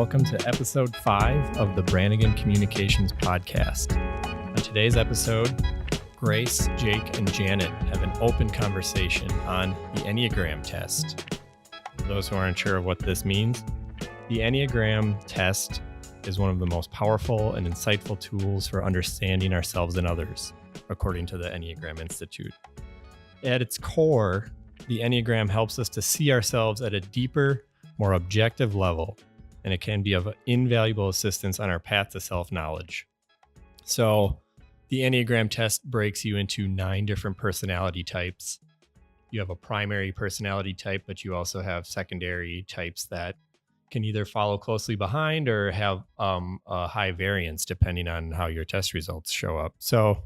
welcome to episode 5 of the Branigan Communications Podcast. On today's episode, Grace, Jake, and Janet have an open conversation on the Enneagram test. For those who aren't sure of what this means, the Enneagram test is one of the most powerful and insightful tools for understanding ourselves and others, according to the Enneagram Institute. At its core, the Enneagram helps us to see ourselves at a deeper, more objective level, and it can be of invaluable assistance on our path to self-knowledge. So the Enneagram test breaks you into 9 different personality types. You have a primary personality type, but you also have secondary types that can either follow closely behind or have a high variance depending on how your test results show up. So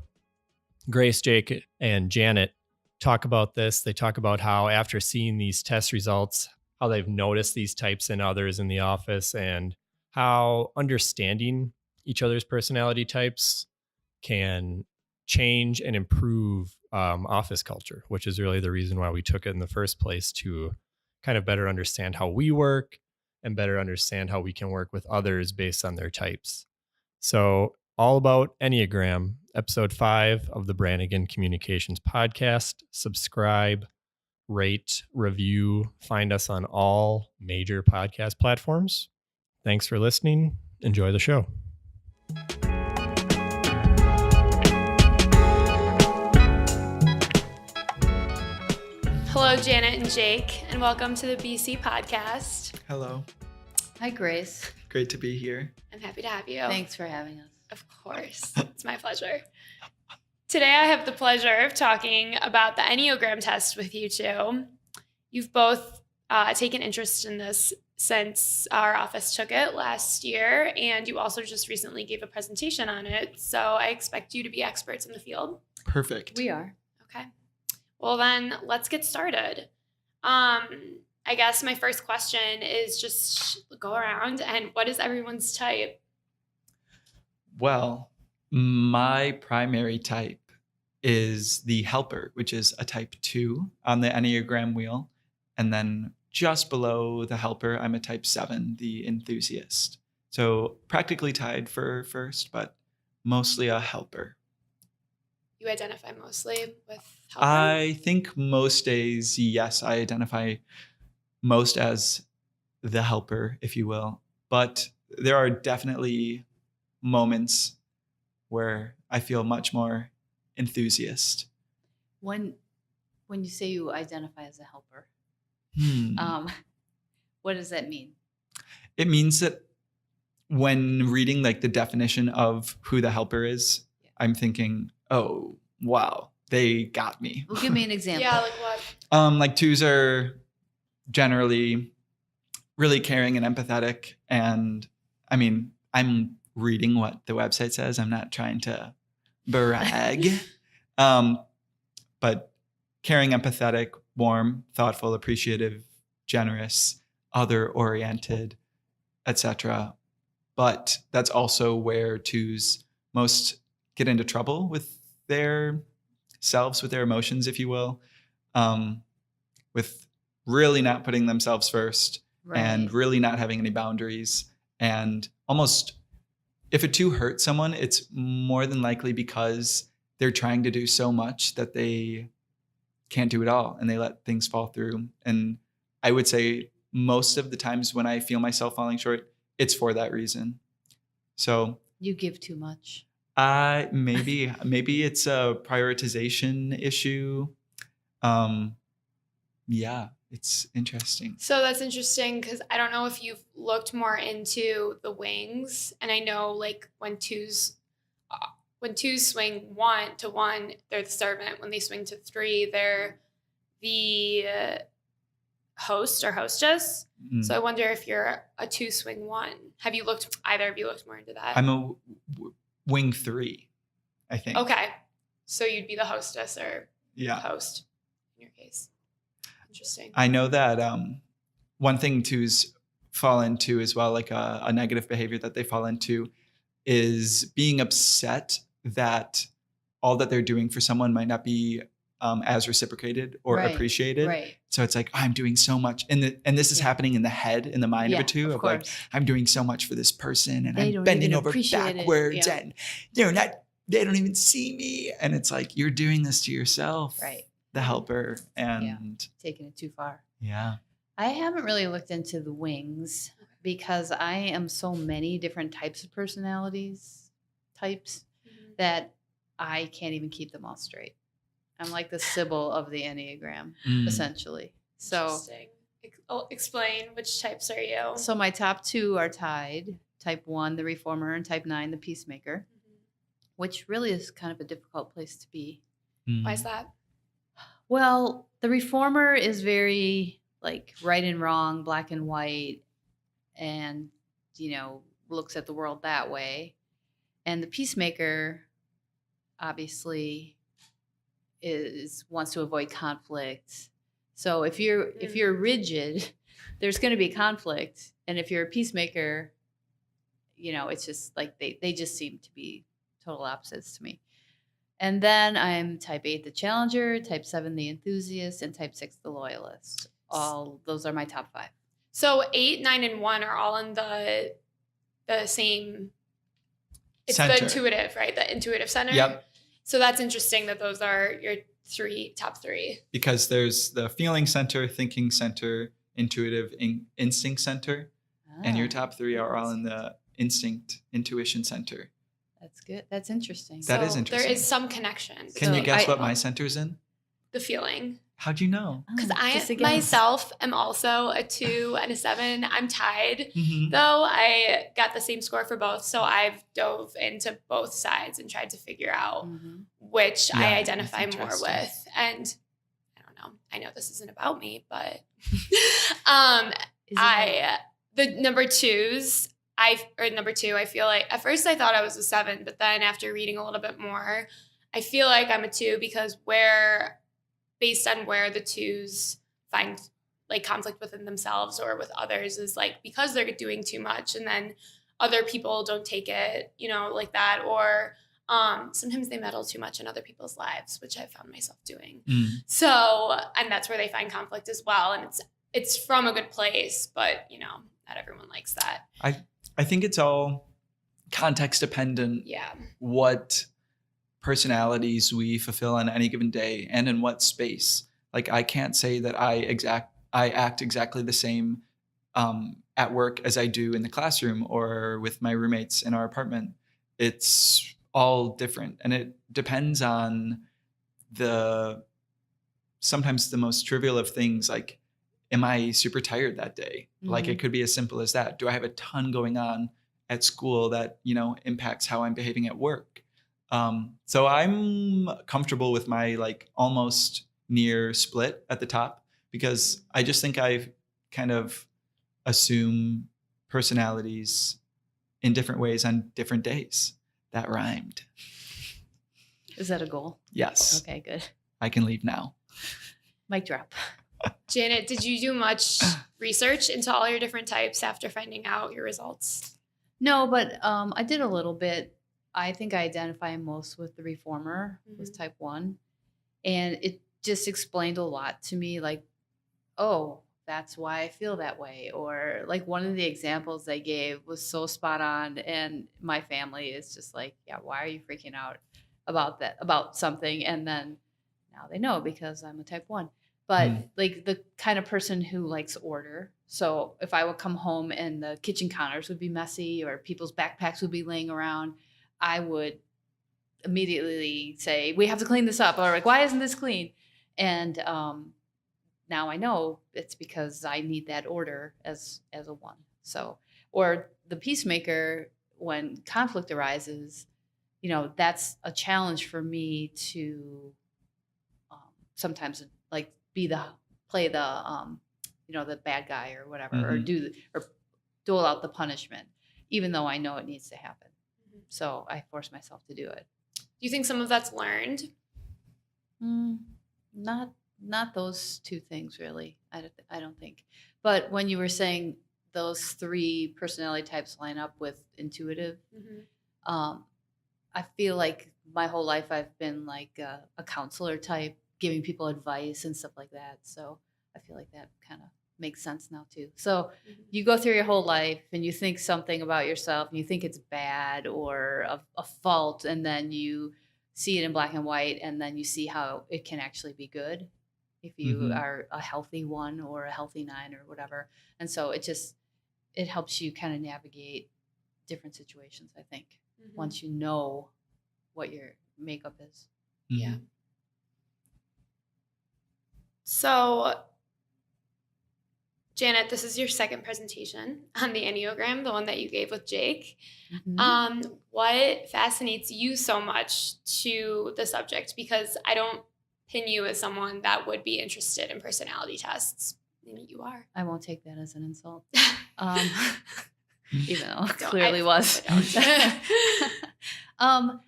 Grace, Jake, and Janet talk about this. They talk about how after seeing these test results, how they've noticed these types in others in the office and how understanding each other's personality types can change and improve office culture, which is really the reason why we took it in the first place, to kind of better understand how we work and better understand how we can work with others based on their types. So all about Enneagram, episode 5 of the Branigan Communications Podcast. Subscribe, rate, review, find us on all major podcast platforms. Thanks for listening. Enjoy the show. Hello, Janet and Jake, and welcome to the BC podcast. Hello. Hi, Grace. Great to be here. I'm happy to have you. Thanks for having us. Of course. It's my pleasure. Today, I have the pleasure of talking about the Enneagram test with you two. You've both taken interest in this since our office took it last year, and you also just recently gave a presentation on it. So I expect you to be experts in the field. Perfect. We are. Okay. Well, then let's get started. I guess my first question is just go around and what is everyone's type? Well, my primary type is the helper, which is a type 2 on the Enneagram wheel. And then just below the helper, I'm a type 7, the enthusiast. So practically tied for first, but mostly a helper. You identify mostly with helper? I think most days, yes, I identify most as the helper, if you will. But there are definitely moments where I feel much more enthusiast. When you say you identify as a helper, what does that mean? It means that when reading like the definition of who the helper is, I'm thinking, oh, wow, they got me. Well, give me an example. Yeah, like what? Like 2s are generally really caring and empathetic. And I mean, I'm reading what the website says. I'm not trying to brag. But caring, empathetic, warm, thoughtful, appreciative, generous, other-oriented, etc. But that's also where 2s most get into trouble with their selves, with their emotions, if you will, with really not putting themselves first. Right. And really not having any boundaries. And almost, if a 2 hurts someone, it's more than likely because they're trying to do so much that they can't do it all and they let things fall through. And I would say most of the times when I feel myself falling short, it's for that reason. So you give too much. Maybe it's a prioritization issue. Yeah, it's interesting. So that's interesting because I don't know if you've looked more into the wings, and I know like when twos swing 1 to 1, they're the servant. When they swing to 3, they're the host or hostess. So I wonder if you're a 2 swing 1. Have you looked? Either of you looked more into that? I'm a wing 3, I think. Okay, so you'd be the hostess or the host in your case. Interesting. I know that one thing 2s fall into as well, like a negative behavior that they fall into, is being upset that all that they're doing for someone might not be as reciprocated or appreciated. Right. So it's like, I'm doing so much. And this is happening in the head, in the mind of a 2 of like, I'm doing so much for this person and I'm bending over backwards and they don't even see me. And it's like, you're doing this to yourself, Right. the helper, and taking it too far. Yeah. I haven't really looked into the wings because I am so many different types of types that I can't even keep them all straight. I'm like the Sybil of the Enneagram, essentially. So Interesting. Explain, which types are you? So my top 2 are tied. Type 1, the reformer, and type 9, the peacemaker, which really is kind of a difficult place to be. Why is that? Well, the reformer is very like right and wrong, black and white, and, looks at the world that way. And the peacemaker obviously wants to avoid conflict. So if you're rigid, there's going to be conflict. And if you're a peacemaker, it's just like they just seem to be total opposites to me. And then I'm type 8, the challenger, type 7, the enthusiast, and type 6, the loyalist. All those are my top 5. So 8, 9, and 1 are all in the same. It's center. The intuitive, right? The intuitive center. Yep. So that's interesting that those are your top 3. Because there's the feeling center, thinking center, intuitive, instinct center, and your top 3 are all in the intuition center. That's good. That's interesting. That is interesting. There is some connection. Can you guess what my center's in? The feeling. How'd you know? Because I myself am also a 2 and a 7. I'm tied, Mm-hmm. though. I got the same score for both. So I've dove into both sides and tried to figure out which I identify more with. And I don't know. I know this isn't about me, but the number 2s, I feel like at first I thought I was a 7, but then after reading a little bit more, I feel like I'm a 2 because based on where the 2s find like conflict within themselves or with others is like because they're doing too much and then other people don't take it, like that. Or sometimes they meddle too much in other people's lives, which I found myself doing. So, and that's where they find conflict as well. And it's from a good place, but not everyone likes that. I think it's all context dependent. Yeah. What personalities we fulfill on any given day and in what space. Like I can't say that I act exactly the same at work as I do in the classroom or with my roommates in our apartment. It's all different, and it depends on sometimes the most trivial of things, like am I super tired that day? Like it could be as simple as that. Do I have a ton going on at school that impacts how I'm behaving at work? So I'm comfortable with my like almost near split at the top because I just think I kind of assume personalities in different ways on different days. That rhymed. Is that a goal? Yes. Okay, good. I can leave now. Mic drop. Janet, did you do much research into all your different types after finding out your results? No, but I did a little bit. I think I identify most with the reformer, with type 1. And it just explained a lot to me, like, oh, that's why I feel that way. Or like one of the examples they gave was so spot on. And my family is just like, yeah, why are you freaking out about something? And then now they know because I'm a type 1. But like the kind of person who likes order. So if I would come home and the kitchen counters would be messy or people's backpacks would be laying around, I would immediately say, we have to clean this up. Or like, why isn't this clean? And now I know it's because I need that order as a 1. So, or the peacemaker, when conflict arises, that's a challenge for me to sometimes like play the the bad guy or whatever, or dole out the punishment, even though I know it needs to happen. So I force myself to do it. Do you think some of that's learned? Not those 2 things really. I don't think. But when you were saying those 3 personality types line up with intuitive, I feel like my whole life I've been like a counselor type, giving people advice and stuff like that. So I feel like that kind of makes sense now too. So Mhm. you go through your whole life and you think something about yourself and you think it's bad or a fault, and then you see it in black and white, and then you see how it can actually be good if you Mhm. are a healthy 1 or a healthy 9 or whatever. And so it helps you kind of navigate different situations, I think, Mhm. once you know what your makeup is. Yeah. Mhm. So, Janet, this is your second presentation on the Enneagram, the one that you gave with Jake. Mhm. What fascinates you so much to the subject? Because I don't pin you as someone that would be interested in personality tests. Maybe you are. I won't take that as an insult. Um, even though it Don't- clearly I was. don't.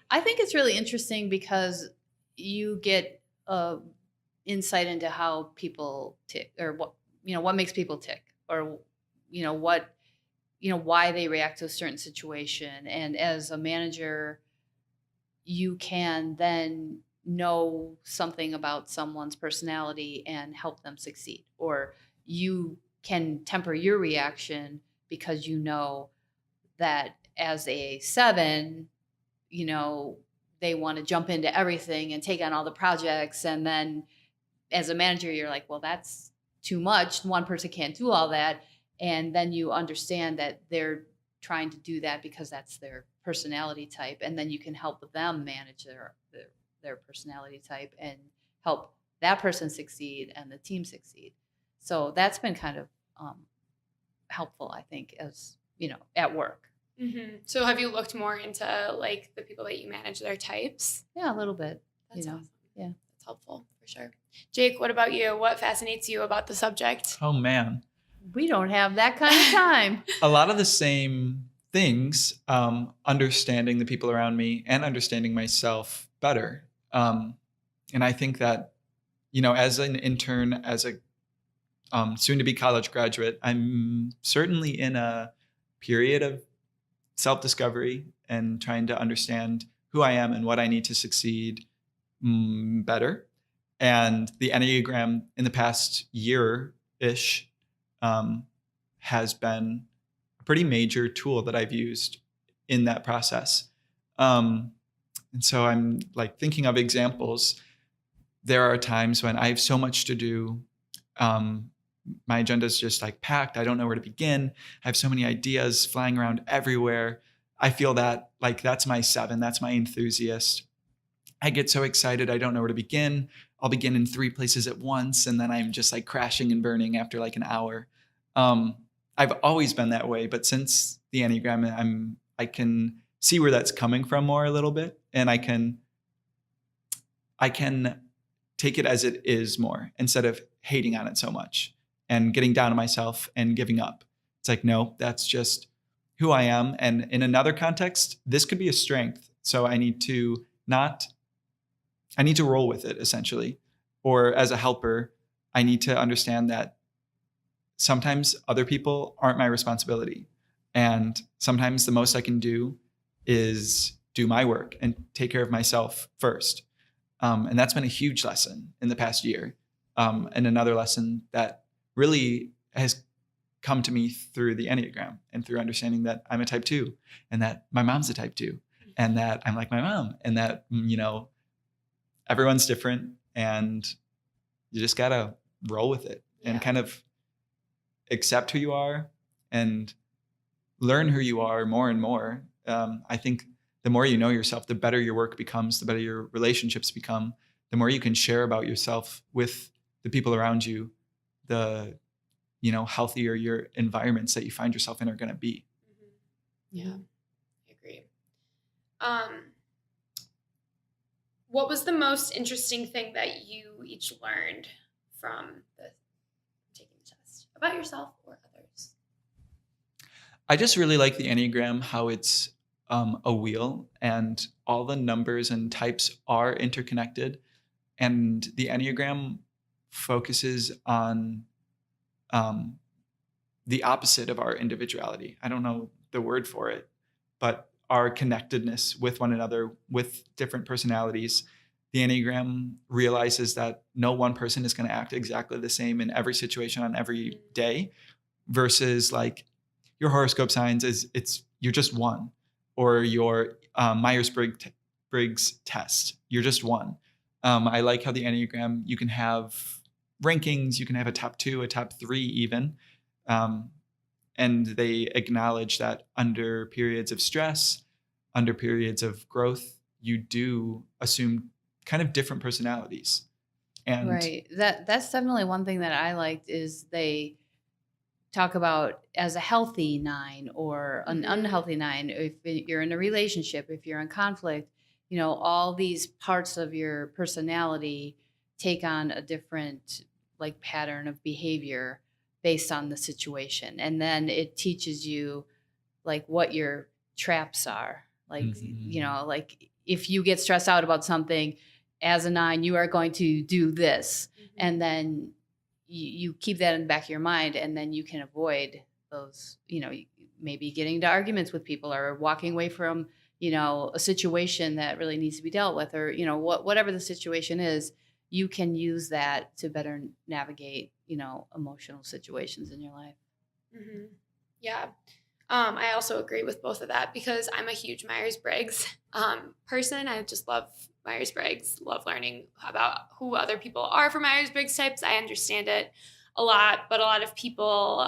I think it's really interesting because you get insight into how people tick, or what makes people tick, or what why they react to a certain situation. And as a manager, you can then know something about someone's personality and help them succeed, or you can temper your reaction because you know that as a 7, they want to jump into everything and take on all the projects. And then as a manager, you're like, well, that's too much. One person can't do all that. And then you understand that they're trying to do that because that's their personality type. And then you can help them manage their personality type and help that person succeed and the team succeed. So that's been kind of helpful, I think, as at work. Mm-hmm. So have you looked more into like the people that you manage, their types? Yeah, a little bit. That's awesome. Yeah. That's helpful for sure. Jake, what about you? What fascinates you about the subject? Oh man, We don't have that kind of time. a lot of the same things. Understanding the people around me and understanding myself better. And I think that as an intern, as a soon-to-be college graduate, I'm certainly in a period of self-discovery and trying to understand who I am and what I need to succeed better. And the Enneagram in the past year-ish has been a pretty major tool that I've used in that process. And so I'm like thinking of examples. There are times when I have so much to do. My agenda is just like packed. I don't know where to begin. I have so many ideas flying around everywhere. I feel that like that's my 7. That's my enthusiast. I get so excited. I don't know where to begin. I'll begin in 3 places at once. And then I'm just like crashing and burning after like an hour. I've always been that way. But since the Enneagram, I can see where that's coming from more a little bit. And I can take it as it is more instead of hating on it so much and getting down on myself and giving up. It's like, no, that's just who I am. And in another context, this could be a strength. So I need to roll with it essentially. Or as a helper, I need to understand that sometimes other people aren't my responsibility. And sometimes the most I can do is do my work and take care of myself first. And that's been a huge lesson in the past year. And another lesson that really has come to me through the Enneagram and through understanding that I'm a type 2 and that my mom's a type 2 and that I'm like my mom and that, everyone's different and you just got to roll with it and kind of accept who you are and learn who you are more and more. I think the more you know yourself, the better your work becomes, the better your relationships become, the more you can share about yourself with the people around you, the healthier your environments that you find yourself in are going to be. Yeah, I agree. What was the most interesting thing that you each learned from taking the test about yourself or others? I just really like the Enneagram, how it's a wheel and all the numbers and types are interconnected. And the Enneagram focuses on the opposite of our individuality. I don't know the word for it, but our connectedness with one another, with different personalities. The the Enneagram realizes that no one person is going to act exactly the same in every situation on every day, versus like your horoscope signs you're just one, or your Myers-Briggs test, you're just one. I like how the Enneagram, you can have rankings, you can have a top 2, a top 3 even. And they acknowledge that under periods of stress, under periods of growth, you do assume kind of different personalities. And Right. That's definitely one thing that I liked is they talk about as a healthy 9 or an unhealthy 9. If you're in a relationship, if you're in conflict, all these parts of your personality take on a different like pattern of behavior based on the situation. And then it teaches you like what your traps are. Like, like if you get stressed out about something as a 9, you are going to do this. And then you keep that in the back of your mind, and then you can avoid those, maybe getting into arguments with people or walking away from, a situation that really needs to be dealt with, or, whatever the situation is, you can use that to better navigate, emotional situations in your life. Yeah. I also agree with both of that because I'm a huge Myers-Briggs person. I just love Myers-Briggs, love learning about who other people are for Myers-Briggs types. I understand it a lot, but a lot of people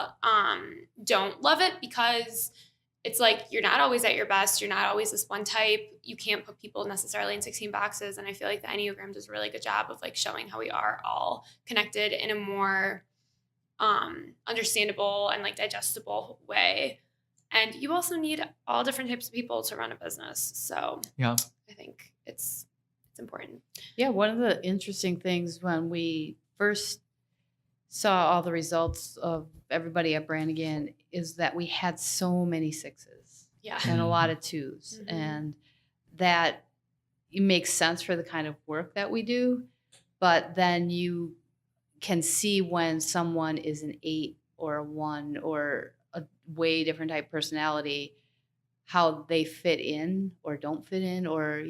don't love it because it's like you're not always at your best. You're not always this one type. You can't put people necessarily in 16 boxes. And I feel like the Enneagram does a really good job of like showing how we are all connected in a more understandable and like digestible way. And you also need all different types of people to run a business. So yeah, I think it's important. Yeah, one of the interesting things when we first saw all the results of everybody at Branigan is that we had so many 6s and a lot of 2s. And that it makes sense for the kind of work that we do. But then you can see when someone is an 8 or a 1 or a way different type of personality, how they fit in or don't fit in, or,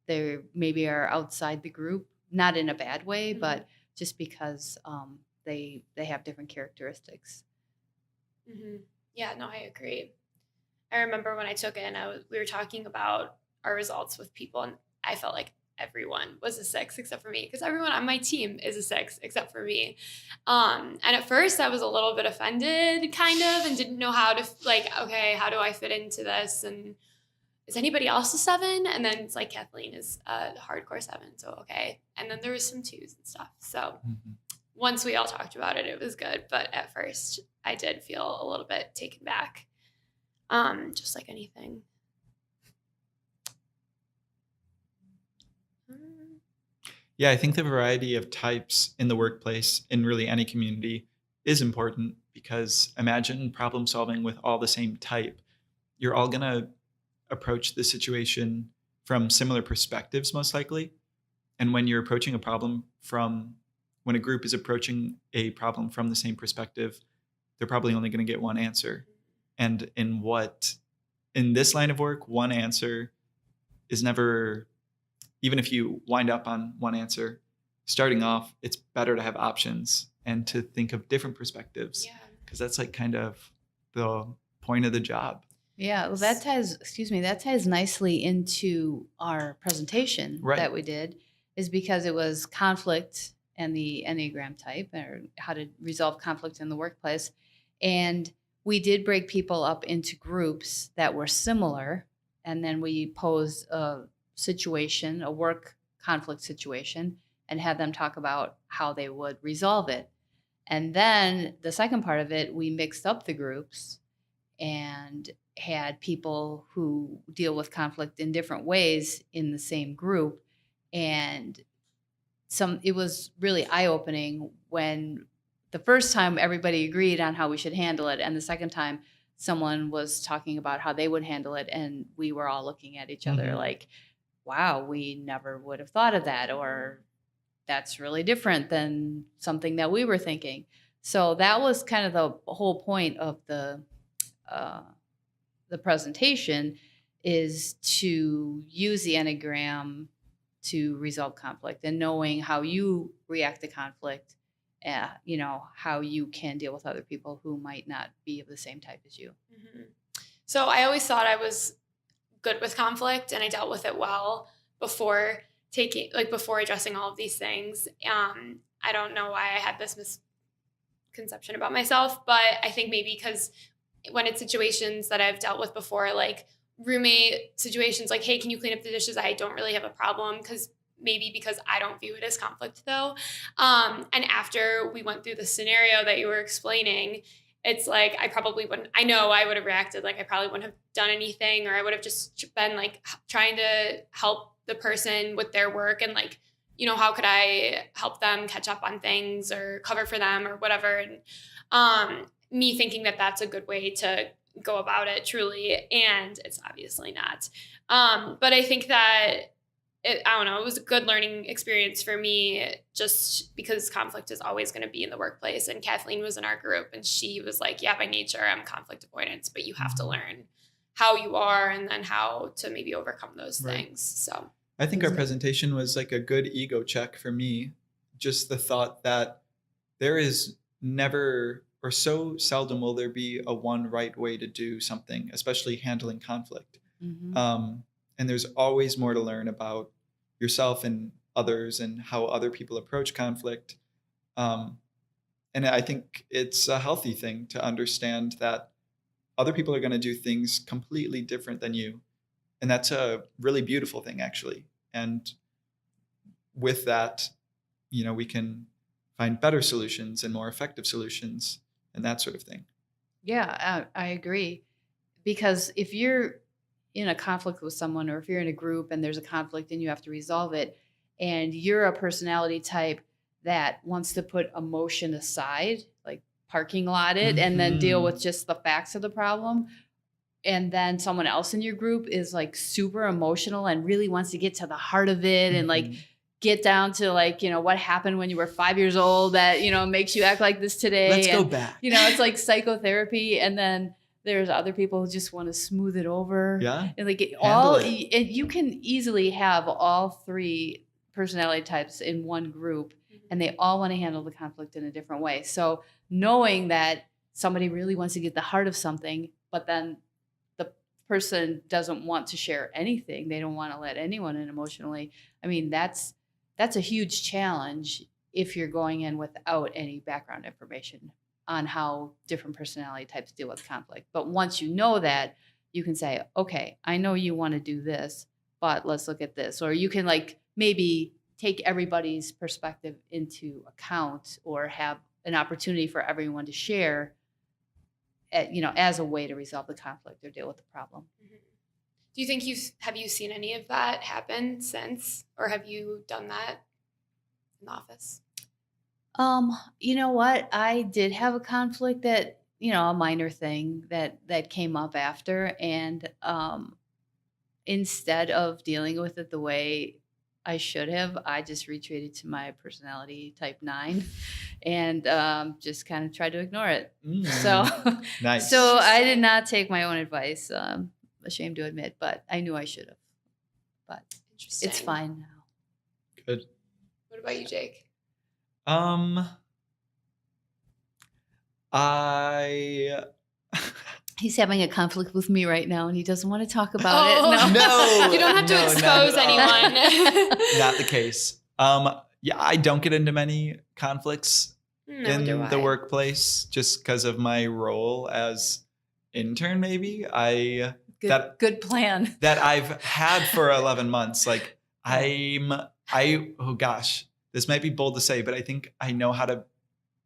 they maybe are outside the group, not in a bad way, but just because they have different characteristics. Yeah, no, I agree. I remember when I took it, we were talking about our results with people, and I felt like everyone was a 6 except for me, because everyone on my team is a 6 except for me. And at first I was a little bit offended kind of, and didn't know how to okay, how do I fit into this? And is anybody else a 7? And then it's like Kathleen is a hardcore 7. So, okay. And then there was some 2s and stuff. So once we all talked about it, it was good. But at first I did feel a little bit taken back. Just like anything. Yeah, I think the variety of types in the workplace, in really any community, is important, because imagine problem solving with all the same type. You're all going to approach the situation from similar perspectives, most likely. And when you're approaching a problem when a group is approaching a problem from the same perspective, they're probably only going to get one answer. And in this line of work, one answer is never, even if you wind up on one answer, starting off, it's better to have options and to think of different perspectives. Yeah. Because that's like kind of the point of the job. Yeah, well, that ties nicely into our presentation that we did, is because it was conflict and the Enneagram type, or how to resolve conflict in the workplace. And we did break people up into groups that were similar. And then we posed a situation, a work conflict situation, and had them talk about how they would resolve it. And then the second part of it, we mixed up the groups and had people who deal with conflict in different ways in the same group. And it was really eye-opening when the first time everybody agreed on how we should handle it, and the second time someone was talking about how they would handle it, and we were all looking at each other like, wow, we never would have thought of that, or that's really different than something that we were thinking. So that was kind of the whole point of the presentation, is to use the Enneagram to resolve conflict, and knowing how you react to conflict, how you can deal with other people who might not be of the same type as you. Mm-hmm. So I always thought I was good with conflict and I dealt with it well before addressing all of these things. I don't know why I had this misconception about myself, but I think maybe because when it's situations that I've dealt with before, like roommate situations, like, hey, can you clean up the dishes? I don't really have a problem because I don't view it as conflict though. And after we went through the scenario that you were explaining, it's like I know I would have reacted like I probably wouldn't have done anything, or I would have just been like trying to help the person with their work and like, how could I help them catch up on things or cover for them or whatever. And me thinking that that's a good way to go about it truly. And it's obviously not. But I think that it was a good learning experience for me just because conflict is always going to be in the workplace. And Kathleen was in our group and she was like, yeah, by nature, I'm conflict avoidance, but you have to learn how you are and then how to maybe overcome those things. So I think our presentation was like a good ego check for me. Just the thought that there is never, or so seldom will there be a one right way to do something, especially handling conflict. Mm-hmm. And there's always more to learn about yourself and others and how other people approach conflict. And I think it's a healthy thing to understand that other people are going to do things completely different than you. And that's a really beautiful thing, actually. And with that, we can find better solutions and more effective solutions and that sort of thing. Yeah, I agree. Because if you're in a conflict with someone, or if you're in a group and there's a conflict and you have to resolve it, and you're a personality type that wants to put emotion aside, like parking lot it, and then deal with just the facts of the problem, and then someone else in your group is like super emotional and really wants to get to the heart of it and like get down to like, what happened when you were 5 years old that, makes you act like this today. Let's go back. It's like psychotherapy. And then there's other people who just want to smooth it over. Yeah. And like and you can easily have all three personality types in one group, and they all want to handle the conflict in a different way. So knowing that somebody really wants to get the heart of something, but then the person doesn't want to share anything, they don't want to let anyone in emotionally. I mean, that's a huge challenge if you're going in without any background information on how different personality types deal with conflict. But once you know that, you can say, okay, I know you want to do this, but let's look at this. Or you can like maybe take everybody's perspective into account, or have an opportunity for everyone to share, as a way to resolve the conflict or deal with the problem. Mm-hmm. Do you think have you seen any of that happen since, or have you done that in the office? You know what? I did have a conflict that, a minor thing that came up after, and instead of dealing with it the way I should have, I just retreated to my personality type 9 and just kind of tried to ignore it. So nice. So I did not take my own advice. Ashamed to admit, but I knew I should have. But it's fine now. Good. What about you, Jake? He's having a conflict with me right now, and he doesn't want to talk about it. No, you don't have to expose anyone. Not the case. Yeah, I don't get into many conflicts in the workplace just because of my role as intern. Maybe good plan that I've had for 11 months. Like oh gosh, this might be bold to say, but I think I know how to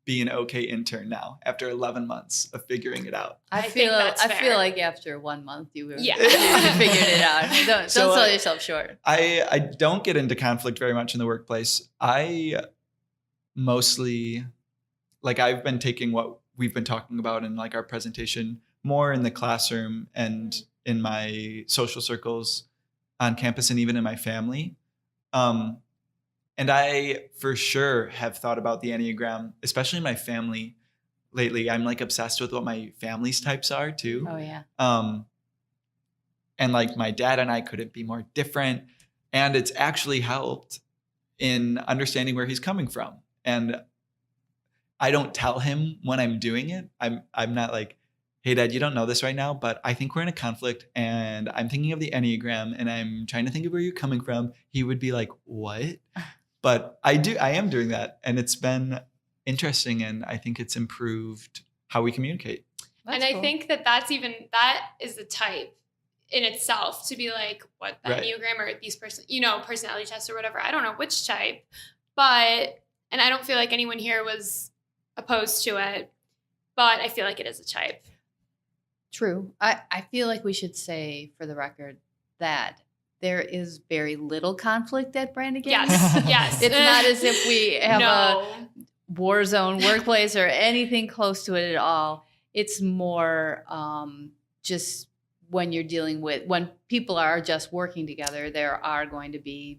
be an okay intern now after 11 months of figuring it out. I feel like after 1 month you figured it out. Don't So, sell yourself short. I don't get into conflict very much in the workplace. I mostly, like, I've been taking what we've been talking about in like our presentation more in the classroom and in my social circles on campus and even in my family. And I for sure have thought about the Enneagram, especially in my family lately. I'm like obsessed with what my family's types are too. Oh yeah. And like my dad and I couldn't be more different. And it's actually helped in understanding where he's coming from. And I don't tell him when I'm doing it. I'm not like, hey, Dad, you don't know this right now, but I think we're in a conflict and I'm thinking of the Enneagram and I'm trying to think of where you're coming from. He would be like, what? But I am doing that. And it's been interesting. And I think it's improved how we communicate. And I think that is the type in itself, to be like, what, the Enneagram or these personality tests or whatever. I don't know which type, and I don't feel like anyone here was opposed to it, but I feel like it is a type. True. I feel like we should say, for the record, that there is very little conflict at Branigan. Yes. It's not as if we have a war zone workplace or anything close to it at all. It's more just when you're dealing with, when people are just working together, there are going to be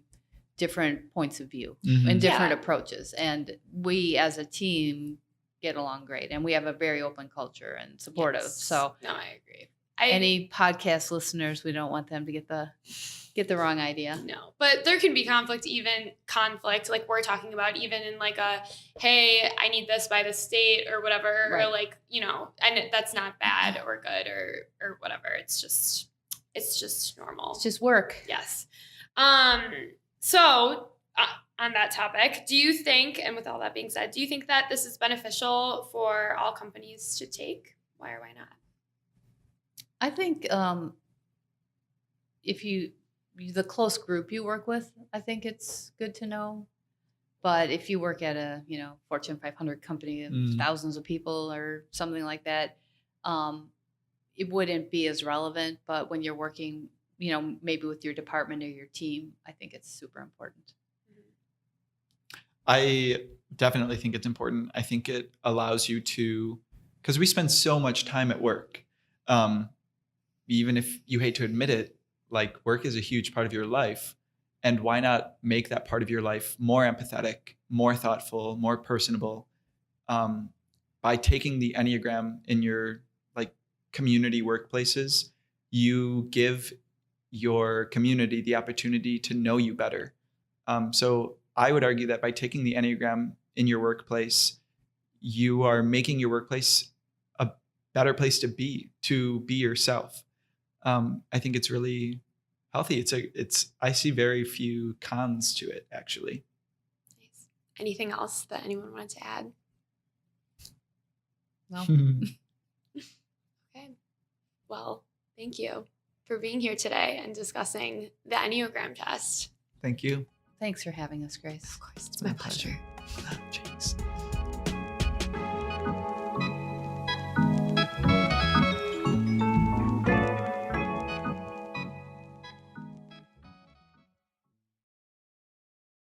different points of view and different approaches. And we as a team get along great. And we have a very open culture and supportive. Yes. So no, I agree. Any podcast listeners, we don't want them to get the wrong idea. No, but there can be conflict like we're talking about, even in like a, hey, I need this by the state or whatever, or like, and that's not bad or good or whatever. It's just normal. It's just work. Yes. So on that topic, do you think, and with all that being said, do you think that this is beneficial for all companies to take? Why or why not? I think if the close group you work with, I think it's good to know. But if you work at a Fortune 500 company of thousands of people or something like that, it wouldn't be as relevant. But when you're working, maybe with your department or your team, I think it's super important. I definitely think it's important. I think it allows you to, because we spend so much time at work. Even if you hate to admit it, like work is a huge part of your life. And why not make that part of your life more empathetic, more thoughtful, more personable, by taking the Enneagram in your like community workplaces? You give your community the opportunity to know you better. So I would argue that by taking the Enneagram in your workplace, you are making your workplace a better place to be yourself. I think it's really healthy. I see very few cons to it, actually. Nice. Anything else that anyone wanted to add? No. Okay. Well, thank you for being here today and discussing the Enneagram test. Thank you. Thanks for having us, Grace. Of course, it's my pleasure. Jinx.